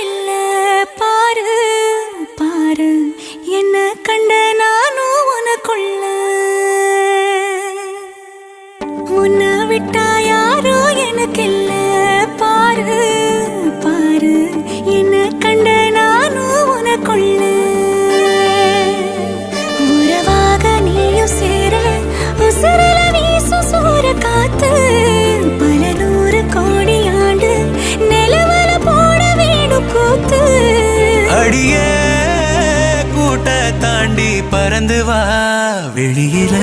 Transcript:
இல்ல பாரு பாரு என்ன கண்ட நானும் உனக்குள்ள முன்ன விட்டா யாரோ எனக்கு இல்ல பாரு பாரு என்ன கண்ட நானும் உனக்குள்ள உறவாக நீயும் சேர உசுரல வீசும் சூற காத்து பல நூறு கோடி ஆண்டு நிலவல போட வேணும் கூத்து அடியே கூட்ட தாண்டி பறந்து வா வெளியில